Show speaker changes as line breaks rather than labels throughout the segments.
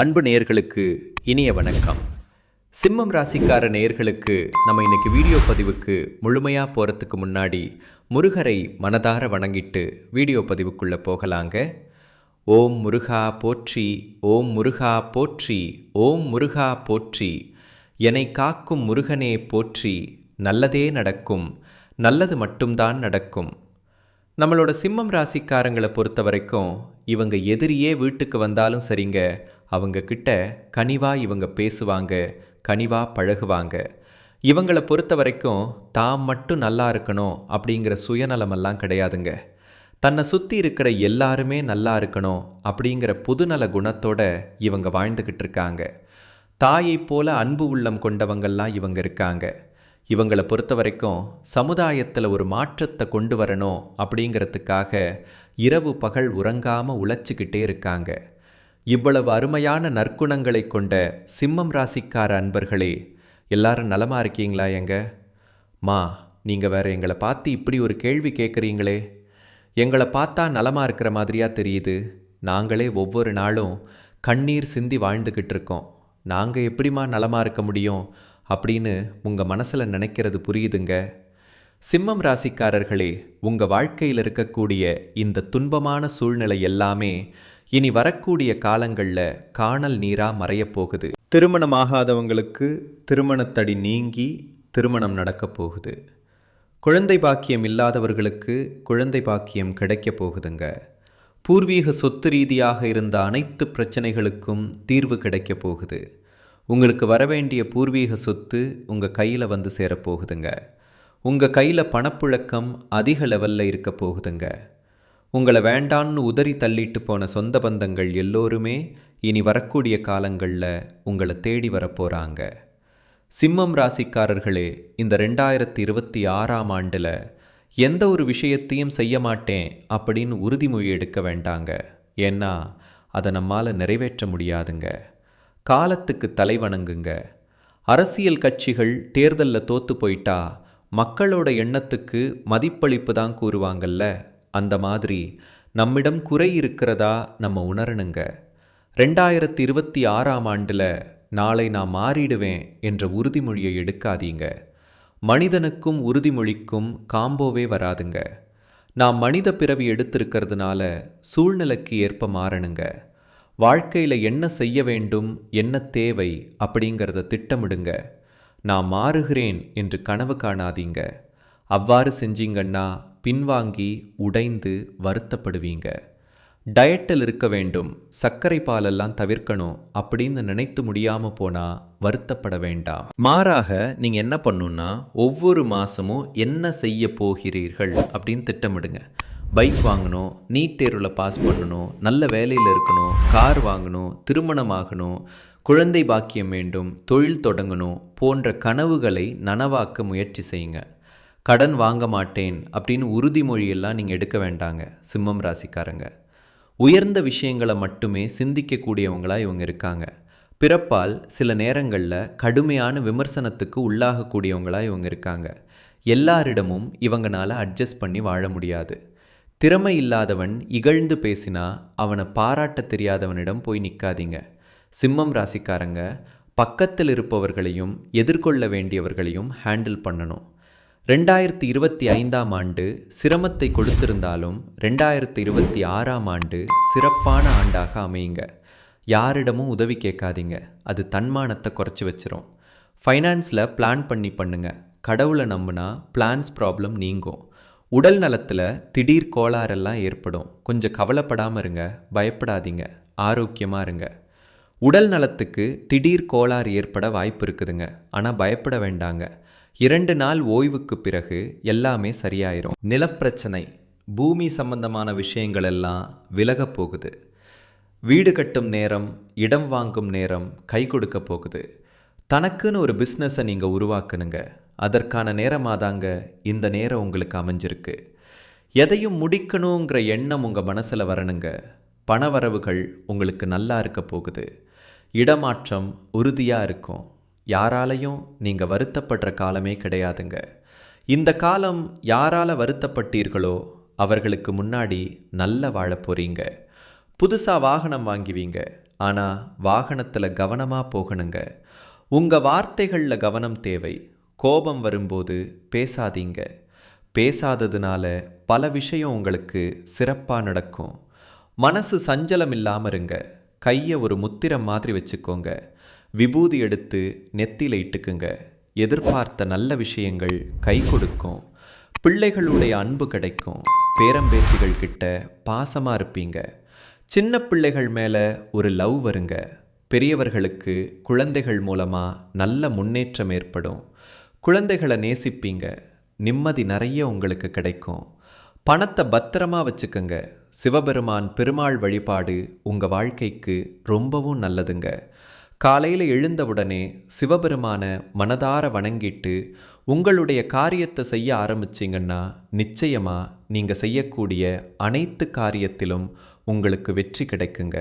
அன்பு நேயர்களுக்கு இனிய வணக்கம். சிம்மம் ராசிக்கார நேயர்களுக்கு நம்ம இன்னைக்கு வீடியோ பதிவுக்கு முழுமையாக போகிறதுக்கு முன்னாடி முருகரை மனதார வணங்கிட்டு வீடியோ பதிவுக்குள்ளே போகலாங்க. ஓம் முருகா போற்றி, ஓம் முருகா போற்றி, ஓம் முருகா போற்றி, என்னை காக்கும் முருகனே போற்றி, நல்லதே நடக்கும், நல்லது மட்டும்தான் நடக்கும். நம்மளோட சிம்மம் ராசிக்காரங்களை பொறுத்த வரைக்கும் இவங்க எதிரியே வீட்டுக்கு வந்தாலும் சரிங்க, அவங்க கிட்ட கனிவாக இவங்க பேசுவாங்க, கனிவாக பழகுவாங்க. இவங்களை பொறுத்த வரைக்கும் தாம் மட்டும் நல்லா இருக்கணும் அப்படிங்கிற சுயநலமெல்லாம் கிடையாதுங்க. தன்னை சுற்றி இருக்கிற எல்லாருமே நல்லா இருக்கணும் அப்படிங்கிற புதுநல குணத்தோட இவங்க வாழ்ந்துக்கிட்டு இருக்காங்க. தாயை போல அன்பு உள்ளம் கொண்டவங்கள்லாம் இவங்க இருக்காங்க. இவங்களை பொறுத்த வரைக்கும் சமுதாயத்தில் ஒரு மாற்றத்தை கொண்டு வரணும் அப்படிங்கிறதுக்காக இரவு பகல் உறங்காமல் உழைச்சிக்கிட்டே இருக்காங்க. இவ்வளவு அருமையான நற்குணங்களை கொண்ட சிம்மம் ராசிக்கார அன்பர்களே, எல்லாரும் நலமாக இருக்கீங்களா? மா, நீங்கள் வேற எங்களை பார்த்து இப்படி ஒரு கேள்வி கேட்குறீங்களே. எங்களை பார்த்தா நலமாக இருக்கிற மாதிரியா தெரியுது. நாங்களே ஒவ்வொரு நாளும் கண்ணீர் சிந்தி வாழ்ந்துக்கிட்டு இருக்கோம். நாங்கள் எப்படிமா நலமாக இருக்க முடியும் அப்படின்னு உங்கள் மனசில் நினைக்கிறது புரியுதுங்க. சிம்மம் ராசிக்காரர்களே, உங்கள் வாழ்க்கையில் இருக்கக்கூடிய இந்த துன்பமான சூழ்நிலை எல்லாமே இனி வரக்கூடிய காலங்களில் காணல் நீராக மறையப்போகுது. திருமணமாகாதவங்களுக்கு திருமணத்தடி நீங்கி திருமணம் நடக்கப் போகுது. குழந்தை பாக்கியம் இல்லாதவர்களுக்கு குழந்தை பாக்கியம் கிடைக்கப் போகுதுங்க. பூர்வீக சொத்து ரீதியாக இருந்த அனைத்து பிரச்சனைகளுக்கும் தீர்வு கிடைக்கப் போகுது. உங்களுக்கு வரவேண்டிய பூர்வீக சொத்து உங்கள் கையில் வந்து சேரப்போகுதுங்க. உங்கள் கையில் பணப்புழக்கம் அதிக லெவலில் இருக்க போகுதுங்க. உங்களை வேண்டான்னு உதறி தள்ளிட்டு போன சொந்த பந்தங்கள் எல்லோருமே இனி வரக்கூடிய காலங்களில் உங்களை தேடி வரப்போகிறாங்க. சிம்மம் ராசிக்காரர்களே, இந்த 2026ஆம் ஆண்டில் எந்த ஒரு விஷயத்தையும் செய்ய மாட்டேன் அப்படின்னு உறுதிமொழி எடுக்க வேண்டாங்க. ஏன்னா அதை நம்மால் நிறைவேற்ற முடியாதுங்க. காலத்துக்கு தலைவணங்குங்க. அரசியல் கட்சிகள் தேர்தலில் தோற்று போயிட்டா மக்களோட எண்ணத்துக்கு மதிப்பளிப்பு தான் கூறுவாங்கல்ல, அந்த மாதிரி நம்மிடம் குறை இருக்கிறதா நம்ம உணரணுங்க. 2026ஆம் ஆண்டில் நாளை நான் மாறிடுவேன் என்ற உறுதிமொழியை எடுக்காதீங்க. மனிதனுக்கும் உறுதிமொழிக்கும் காம்போவே வராதுங்க. நான் மனித பிறவி எடுத்திருக்கிறதுனால சூழ்நிலைக்கு ஏற்ப மாறணுங்க. வாழ்க்கையில் என்ன செய்ய வேண்டும், என்ன தேவை அப்படிங்கிறத திட்டமிடுங்க. நான் மாறுகிறேன் என்று கனவு காணாதீங்க. அவ்வாறு செஞ்சீங்கன்னா பின்வாங்கி உடைந்து வருத்தப்படுவீங்க. டயட்டில் இருக்க வேண்டும், சர்க்கரை பாலெல்லாம் தவிர்க்கணும் அப்படின்னு நினைத்து முடியாமல் போனால் வருத்தப்பட வேண்டாம். மாறாக நீங்கள் என்ன பண்ணணுன்னா, ஒவ்வொரு மாதமும் என்ன செய்ய போகிறீர்கள் அப்படின்னு திட்டமிடுங்க. பைக் வாங்கணும், நீட் தேர்வில் பாஸ் பண்ணணும், நல்ல வேலையில் இருக்கணும், கார் வாங்கணும், திருமணம் ஆகணும், குழந்தை பாக்கியம் வேண்டும், தொழில் தொடங்கணும் போன்ற கனவுகளை நனவாக்க முயற்சி செய்யுங்க. கடன் வாங்க மாட்டேன் அப்படின்னு உறுதிமொழியெல்லாம் நீங்கள் எடுக்க வேண்டாங்க. சிம்மம் ராசிக்காரங்க உயர்ந்த விஷயங்களை மட்டுமே சிந்திக்கக்கூடியவங்களாக இவங்க இருக்காங்க. பிறப்பால் சில நேரங்களில் கடுமையான விமர்சனத்துக்கு உள்ளாகக்கூடியவங்களாக இவங்க இருக்காங்க. எல்லாரிடமும் இவங்களால் அட்ஜஸ்ட் பண்ணி வாழ முடியாது. திறமை இல்லாதவன் இகழ்ந்து பேசினா அவனை பாராட்ட தெரியாதவனிடம் போய் நிற்காதீங்க. சிம்மம் ராசிக்காரங்க பக்கத்தில் இருப்பவர்களையும் எதிர்கொள்ள வேண்டியவர்களையும் ஹேண்டில் பண்ணணும். 2025ஆம் ஆண்டு சிரமத்தை கொடுத்திருந்தாலும் 2026ஆம் ஆண்டு சிறப்பான ஆண்டாக அமையுங்க. யாரிடமும் உதவி கேட்காதீங்க, அது தன்மானத்தை குறைச்சி வச்சிரும். ஃபைனான்ஸில் பிளான் பண்ணுங்க. கடவுளை நம்பினா பிளான்ஸ் ப்ராப்ளம் நீங்கும். உடல் நலத்தில் திடீர் கோளாறெல்லாம் ஏற்படும். கொஞ்சம் கவலைப்படாமல் இருங்க, பயப்படாதீங்க, ஆரோக்கியமாக இருங்க. உடல் நலத்துக்கு திடீர் கோளாறு ஏற்பட வாய்ப்பு இருக்குதுங்க, ஆனால் பயப்பட வேண்டாங்க. 2 நாள் ஓய்வுக்கு பிறகு எல்லாமே சரியாயிரும். நிலப்பிரச்சனை, பூமி சம்பந்தமான விஷயங்கள் எல்லாம் விலகப் போகுது. வீடு கட்டும் நேரம், இடம் வாங்கும் நேரம் கை கொடுக்க போகுது. தனக்குன்னு ஒரு பிஸ்னஸை நீங்கள் உருவாக்கணுங்க. அதற்கான நேரமாதாங்க இந்த நேரம் உங்களுக்கு அமைஞ்சிருக்கு. எதையும் முடிக்கணுங்கிற எண்ணம் உங்கள் மனசில் வரணுங்க. பண வரவுகள் உங்களுக்கு நல்லா இருக்க போகுது. இடமாற்றம் உறுதியாக இருக்கும். யாராலையும் நீங்கள் வருத்தப்படுற காலமே கிடையாதுங்க. இந்த காலம் யாரால் வருத்தப்பட்டீர்களோ அவர்களுக்கு முன்னாடி நல்ல வாழ போகிறீங்க. புதுசாக வாகனம் வாங்குவீங்க. ஆனால் வாகனத்தில் கவனமாக போகணுங்க. உங்கள் வார்த்தைகளில் கவனம் தேவை. கோபம் வரும்போது பேசாதீங்க. பேசாததுனால பல விஷயம் உங்களுக்கு சிறப்பாக நடக்கும். மனசு சஞ்சலம் இல்லாமல் இருங்க. கையை ஒரு முத்திரம் மாதிரி வச்சுக்கோங்க. விபூதி எடுத்து நெத்தியில் இட்டுக்குங்க. எதிர்பார்த்த நல்ல விஷயங்கள் கை கொடுக்கும். பிள்ளைகளுடைய அன்பு கிடைக்கும். பேரம்பேத்திகள் கிட்ட பாசமாக இருப்பீங்க. சின்ன பிள்ளைகள் மேலே ஒரு லவ் வருங்க. பெரியவர்களுக்கு குழந்தைகள் மூலமாக நல்ல முன்னேற்றம் ஏற்படும். குழந்தைகளை நேசிப்பீங்க. நிம்மதி நிறைய உங்களுக்கு கிடைக்கும். பணத்தை பத்திரமா வச்சுக்கோங்க. சிவபெருமான் பெருமாள் வழிபாடு உங்கள் வாழ்க்கைக்கு ரொம்பவும் நல்லதுங்க. காலையில் எழுந்தவுடனே சிவபெருமானை மனதார வணங்கிட்டு உங்களுடைய காரியத்தை செய்ய ஆரம்பிச்சிங்கன்னா நிச்சயமாக நீங்கள் செய்யக்கூடிய அனைத்து காரியத்திலும் உங்களுக்கு வெற்றி கிடைக்குங்க.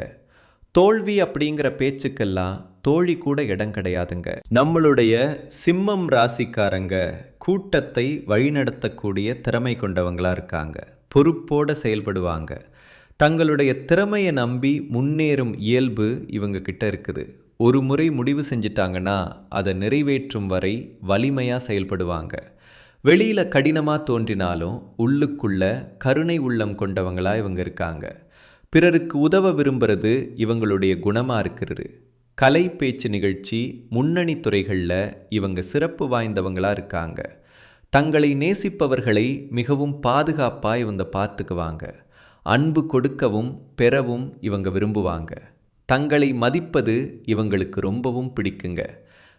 தோல்வி அப்படிங்கிற பேச்சுக்கெல்லாம் தோழி கூட இடம் கிடையாதுங்க. நம்மளுடைய சிம்மம் ராசிக்காரங்க கூட்டத்தை வழிநடத்தக்கூடிய திறமை கொண்டவங்களாக இருக்காங்க. பொறுப்போடு செயல்படுவாங்க. தங்களுடைய திறமையை நம்பி முன்னேறும் இயல்பு இவங்க கிட்ட இருக்குது. ஒரு முறை முடிவு செஞ்சிட்டாங்கன்னா அதை நிறைவேற்றும் வரை வலிமையாக செயல்படுவாங்க. வெளியில் கடினமாக தோன்றினாலும் உள்ளுக்குள்ள கருணை உள்ளம் கொண்டவங்களாக இவங்க இருக்காங்க. பிறருக்கு உதவ விரும்புகிறது இவங்களுடைய குணமாக இருக்கிறது. கலை பேச்சு நிகழ்ச்சி முன்னணி துறைகளில் இவங்க சிறப்பு வாய்ந்தவங்களாக இருக்காங்க. தங்களை நேசிப்பவர்களை மிகவும் பாதுகாப்பாக இவங்க பார்த்துக்குவாங்க. அன்பு கொடுக்கவும் பெறவும் இவங்க விரும்புவாங்க. தங்களை மதிப்பது இவங்களுக்கு ரொம்பவும் பிடிக்குங்க.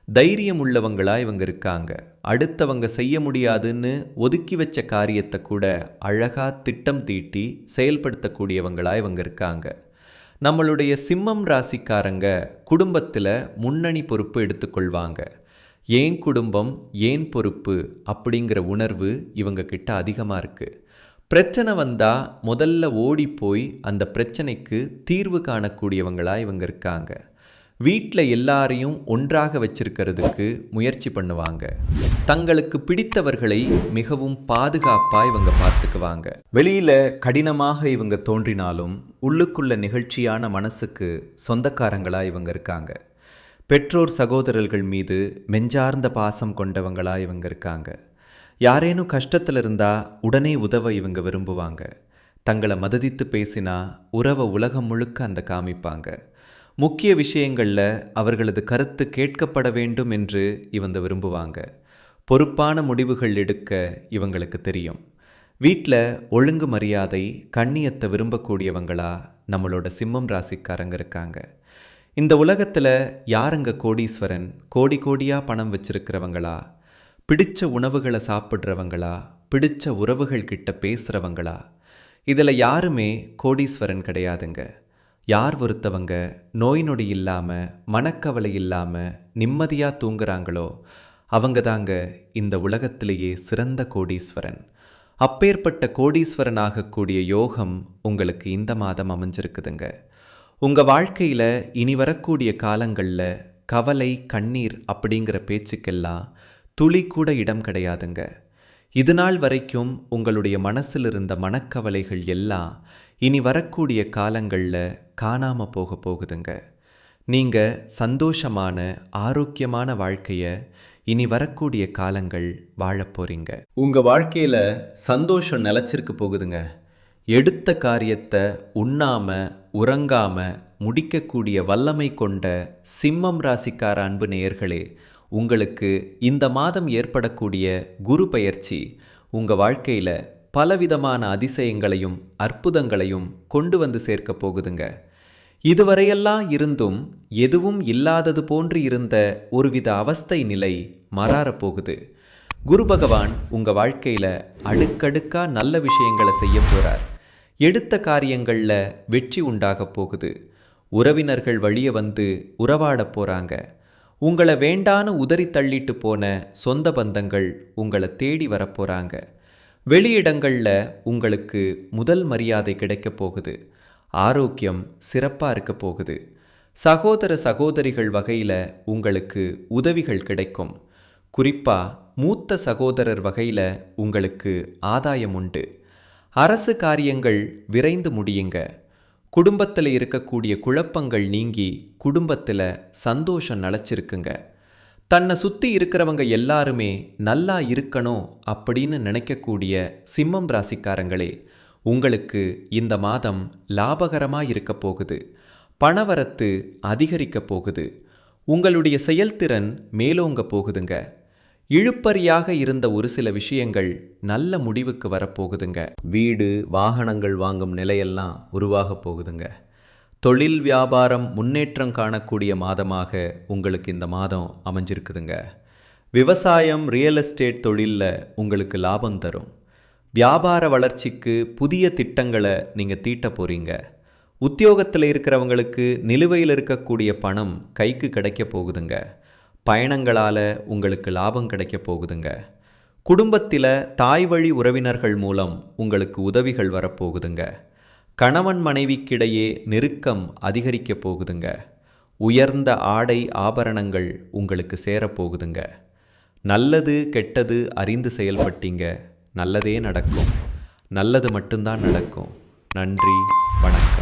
தைரியம் உள்ளவங்களாக இவங்க இருக்காங்க. அடுத்தவங்க செய்ய முடியாதுன்னு ஒதுக்கி வச்ச காரியத்தை கூட அழகாக திட்டம் தீட்டி செயல்படுத்தக்கூடியவங்களாக இவங்க இருக்காங்க. நம்மளுடைய சிம்மம் ராசிக்காரங்க குடும்பத்தில் முன்னணி பொறுப்பு எடுத்துக்கொள்வாங்க. ஏன் குடும்பம் ஏன் பொறுப்பு அப்படிங்கிற உணர்வு இவங்க கிட்ட அதிகமாக இருக்குது. பிரச்சனை வந்தால் முதல்ல ஓடி போய் அந்த பிரச்சனைக்கு தீர்வு காணக்கூடியவங்களாக இவங்க இருக்காங்க. வீட்டில் எல்லாரையும் ஒன்றாக வச்சிருக்கிறதுக்கு முயற்சி பண்ணுவாங்க. தங்களுக்கு பிடித்தவர்களை மிகவும் பாதுகாப்பாக இவங்க பார்த்துக்குவாங்க. வெளியில் கடினமாக இவங்க தோன்றினாலும் உள்ளுக்குள்ள நிகழ்ச்சியான மனசுக்கு சொந்தக்காரங்களாக இவங்க இருக்காங்க. பெற்றோர் சகோதரர்கள் மீது மெஞ்சார்ந்த பாசம் கொண்டவங்களாக இவங்க இருக்காங்க. யாரேனும் கஷ்டத்தில் இருந்தால் உடனே உதவ இவங்க விரும்புவாங்க. தங்களை மததித்து பேசினா உறவை உலகம் முழுக்க அந்த காமிப்பாங்க. முக்கிய விஷயங்களில் அவர்களது கருத்து கேட்கப்பட வேண்டும் என்று இவங்க விரும்புவாங்க. பொறுப்பான முடிவுகள் எடுக்க இவங்களுக்கு தெரியும். வீட்டில் ஒழுங்கு மரியாதை கண்ணியத்தை விரும்பக்கூடியவங்களா நம்மளோட சிம்மம் ராசிக்காரங்க இருக்காங்க. இந்த உலகத்தில் யாருங்க கோடீஸ்வரன்? கோடி கோடியாக பணம் வச்சிருக்கிறவங்களா? பிடிச்ச உணவுகளை சாப்பிட்றவங்களா? பிடிச்ச உறவுகள் கிட்ட பேசுகிறவங்களா? இதில் யாருமே கோடீஸ்வரன் கிடையாதுங்க. யார் ஒருத்தவங்க நோய் நொடி இல்லாமல் மனக்கவலை இல்லாமல் நிம்மதியாக தூங்குறாங்களோ அவங்க தாங்க இந்த உலகத்திலேயே சிறந்த கோடீஸ்வரன். அப்பேற்பட்ட கோடீஸ்வரன் ஆகக்கூடிய யோகம் உங்களுக்கு இந்த மாதம் அமைஞ்சிருக்குதுங்க. உங்கள் வாழ்க்கையில் இனி வரக்கூடிய காலங்களில் கவலை கண்ணீர் அப்படிங்கிற பேச்சுக்கெல்லாம் துளி கூட இடம் கிடையாதுங்க. இது நாள் வரைக்கும் உங்களுடைய மனசில் இருந்த மனக்கவலைகள் எல்லாம் இனி வரக்கூடிய காலங்களில் காணாமல் போக போகுதுங்க. நீங்கள் சந்தோஷமான ஆரோக்கியமான வாழ்க்கையை இனி வரக்கூடிய காலங்கள் வாழப்போறீங்க. உங்கள் வாழ்க்கையில் சந்தோஷம் நிலச்சிருக்கு போகுதுங்க. எடுத்த காரியத்தை உண்ணாமல் உறங்காமல் முடிக்கக்கூடிய வல்லமை கொண்ட சிம்மம் ராசிக்கார அன்பு நேயர்களே, உங்களுக்கு இந்த மாதம் ஏற்படக்கூடிய குரு பெயர்ச்சி உங்கள் வாழ்க்கையில் பலவிதமான அதிசயங்களையும் அற்புதங்களையும் கொண்டு வந்து சேர்க்க போகுதுங்க. இதுவரையெல்லாம் இருந்தும் எதுவும் இல்லாதது போன்று இருந்த ஒருவித அவஸ்தை நிலை மாறப்போகுது. குரு பகவான் உங்கள் வாழ்க்கையில் அடுக்கடுக்காக நல்ல விஷயங்களை செய்ய போகிறார். எடுத்த காரியங்களில் வெற்றி உண்டாக போகுது. உறவினர்கள் வழியே வந்து உறவாட போகிறாங்க. உங்களை வேண்டான்னு உதறி தள்ளிட்டு போன சொந்த பந்தங்கள் உங்களை தேடி வரப்போகிறாங்க. வெளியிடங்களில் உங்களுக்கு முதல் மரியாதை கிடைக்க போகுது. ஆரோக்கியம் சிறப்பாக இருக்க போகுது. சகோதர சகோதரிகள் வகையில் உங்களுக்கு உதவிகள் கிடைக்கும். குறிப்பாக மூத்த சகோதரர் வகையில் உங்களுக்கு ஆதாயம் உண்டு. அரசு காரியங்கள் விரைந்து முடியுங்க. குடும்பத்தில் இருக்கக்கூடிய குழப்பங்கள் நீங்கி குடும்பத்தில் சந்தோஷம் நிலச்சிருக்குங்க. தன்னை சுற்றி இருக்கிறவங்க எல்லாருமே நல்லா இருக்கணும் அப்படின்னு நினைக்கக்கூடிய சிம்மம் ராசிக்காரங்களே, உங்களுக்கு இந்த மாதம் லாபகரமாக இருக்க போகுது. பணவரத்து அதிகரிக்க போகுது. உங்களுடைய செயல்திறன் மேலோங்க போகுதுங்க. இழுப்பறியாக இருந்த ஒரு சில விஷயங்கள் நல்ல முடிவுக்கு வரப்போகுதுங்க. வீடு வாகனங்கள் வாங்கும் நிலையெல்லாம் உருவாக போகுதுங்க. தொழில் வியாபாரம் முன்னேற்றம் காணக்கூடிய மாதமாக உங்களுக்கு இந்த மாதம் அமைஞ்சிருக்குதுங்க. விவசாயம் ரியல் எஸ்டேட் தொழிலில் உங்களுக்கு லாபம் தரும். வியாபார வளர்ச்சிக்கு புதிய திட்டங்களை நீங்கள் தீட்ட போகிறீங்க. உத்தியோகத்தில் இருக்கிறவங்களுக்கு நிலுவையில் இருக்கக்கூடிய பணம் கைக்கு கிடைக்க போகுதுங்க. பயணங்களால் உங்களுக்கு லாபம் கிடைக்க போகுதுங்க. குடும்பத்தில் தாய் வழி உறவினர்கள் மூலம் உங்களுக்கு உதவிகள் வரப்போகுதுங்க. கணவன் மனைவிக்கிடையே நெருக்கம் அதிகரிக்க போகுதுங்க. உயர்ந்த ஆடை ஆபரணங்கள் உங்களுக்கு சேரப்போகுதுங்க. நல்லது கெட்டது அறிந்து செயல்பட்டீங்க, நல்லதே நடக்கும். நல்லது மட்டும்தான் நடக்கும். நன்றி, வணக்கம்.